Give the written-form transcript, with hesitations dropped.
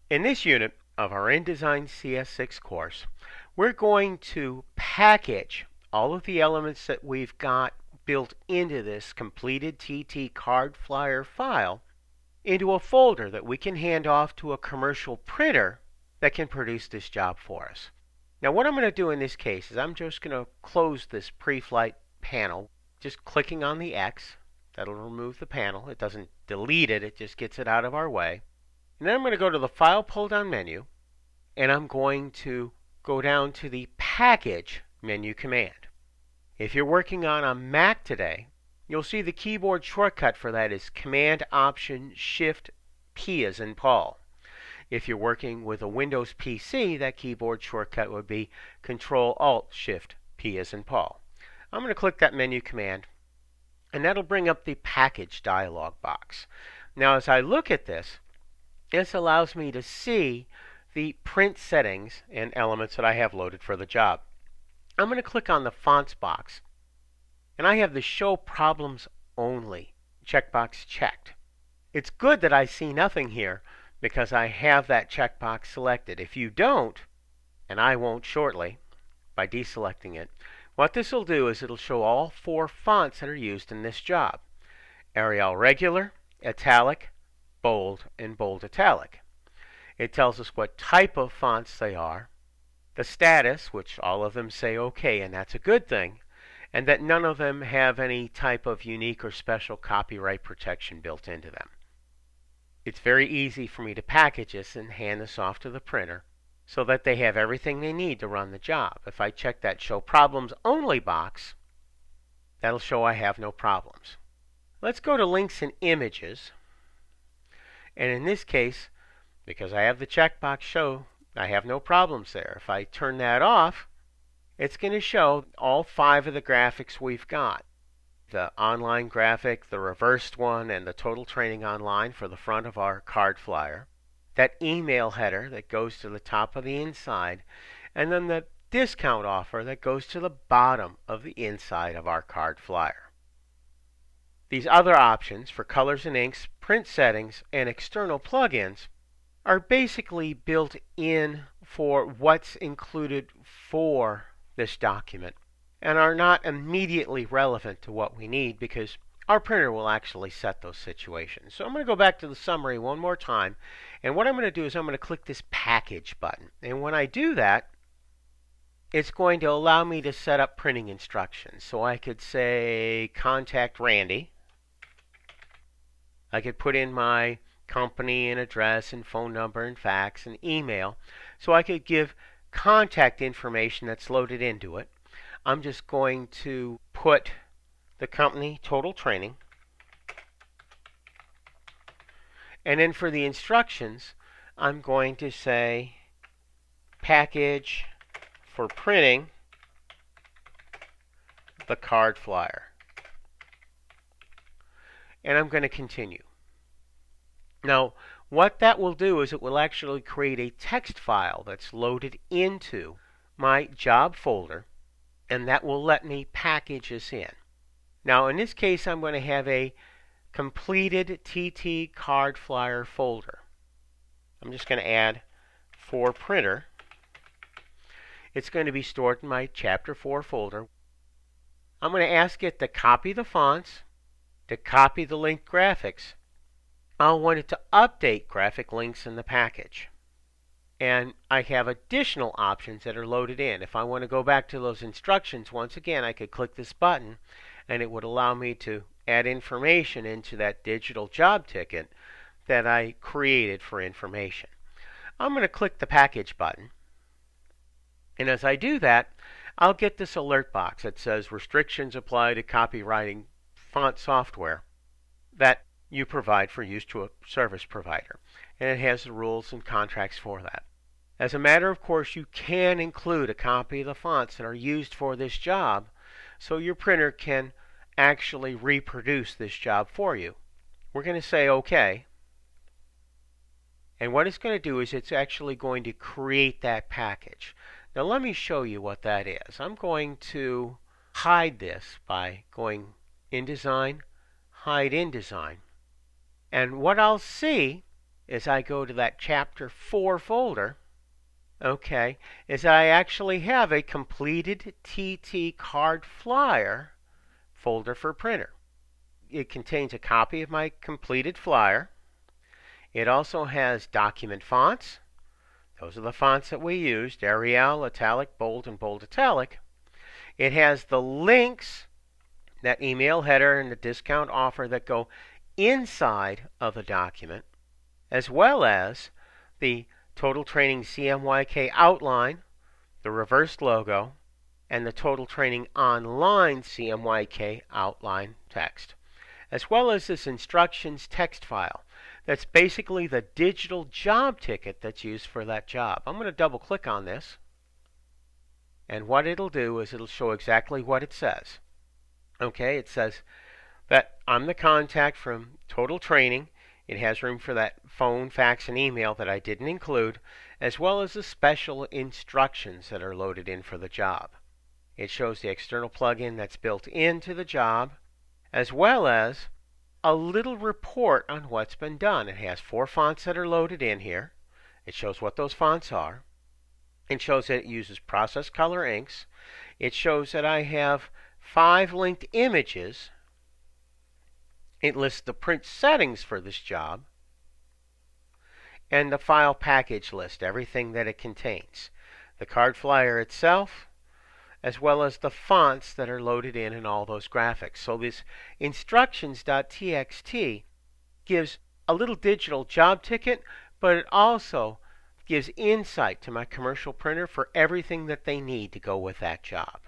In this unit of our InDesign CS6 course, we're going to package all of the elements that we've got built into this completed TT card flyer file into a folder that we can hand off to a commercial printer that can produce this job for us. Now what I'm going to do in this case is I'm just going to close this pre-flight panel, just clicking on the X. That'll remove the panel. It doesn't delete it, it just gets it out of our way. And then I'm going to go to the File pull-down menu, and I'm going to go down to the Package menu command. If you're working on a Mac today, you'll see the keyboard shortcut for that is Command-Option-Shift-P as in Paul. If you're working with a Windows PC, that keyboard shortcut would be Control-Alt-Shift-P as in Paul. I'm going to click that menu command, and that'll bring up the Package dialog box. Now as I look at this allows me to see the print settings and elements that I have loaded for the job. I'm going to click on the Fonts box, and I have the Show Problems Only checkbox checked. It's good that I see nothing here because I have that checkbox selected. If you don't, and I won't shortly by deselecting it, what this will do is it'll show all 4 fonts that are used in this job: Arial Regular, Italic, Bold, and Bold Italic. It tells us what type of fonts they are, the status, which all of them say OK, and that's a good thing, and that none of them have any type of unique or special copyright protection built into them. It's very easy for me to package this and hand this off to the printer so that they have everything they need to run the job. If I check that Show Problems Only box, that'll show I have no problems. Let's go to Links and Images. And in this case, because I have the checkbox show, I have no problems there. If I turn that off, it's going to show all 5 of the graphics we've got. The online graphic, the reversed one, and the total training online for the front of our card flyer. That email header that goes to the top of the inside, and then the discount offer that goes to the bottom of the inside of our card flyer. These other options for colors and inks, print settings, and external plugins are basically built in for what's included for this document and are not immediately relevant to what we need because our printer will actually set those situations. So I'm going to go back to the summary one more time, and what I'm going to do is I'm going to click this Package button. And when I do that, it's going to allow me to set up printing instructions. So I could say contact Randy. I could put in my company and address and phone number and fax and email. So I could give contact information that's loaded into it. I'm just going to put the company Total Training. And then for the instructions, I'm going to say package for printing the card flyer. And I'm going to continue. Now, what that will do is it will actually create a text file that's loaded into my job folder, and that will let me package this in. Now, in this case, I'm going to have a completed TT card flyer folder. I'm just going to add for printer. It's going to be stored in my Chapter 4 folder. I'm going to ask it to copy the fonts, to copy the linked graphics. I'll want it to update graphic links in the package. And I have additional options that are loaded in. If I want to go back to those instructions, once again, I could click this button, and it would allow me to add information into that digital job ticket that I created for information. I'm going to click the Package button. And as I do that, I'll get this alert box that says restrictions apply to copywriting font software that you provide for use to a service provider. And it has the rules and contracts for that. As a matter of course, you can include a copy of the fonts that are used for this job so your printer can actually reproduce this job for you. We're going to say OK. And what it's going to do is it's actually going to create that package. Now let me show you what that is. I'm going to hide this by going InDesign, Hide InDesign. And what I'll see is I go to that Chapter 4 folder, okay, is I actually have a completed TT card flyer folder for printer. It contains a copy of my completed flyer. It also has document fonts. Those are the fonts that we used: Arial, Italic, Bold, and Bold Italic. It has the links, that email header and the discount offer that go inside of the document, as well as the Total Training CMYK outline, the reversed logo, and the Total Training Online CMYK outline text, as well as this instructions text file. That's basically the digital job ticket that's used for that job. I'm going to double click on this, and what it'll do is it'll show exactly what it says. Okay, it says that I'm the contact from Total Training. It has room for that phone, fax, and email that I didn't include, as well as the special instructions that are loaded in for the job. It shows the external plugin that's built into the job, as well as a little report on what's been done. It has 4 fonts that are loaded in here. It shows what those fonts are. It shows that it uses process color inks. It shows that I have 5 linked images. It lists the print settings for this job and the file package list, everything that it contains. The card flyer itself, as well as the fonts that are loaded in and all those graphics. So this instructions.txt gives a little digital job ticket, but it also gives insight to my commercial printer for everything that they need to go with that job.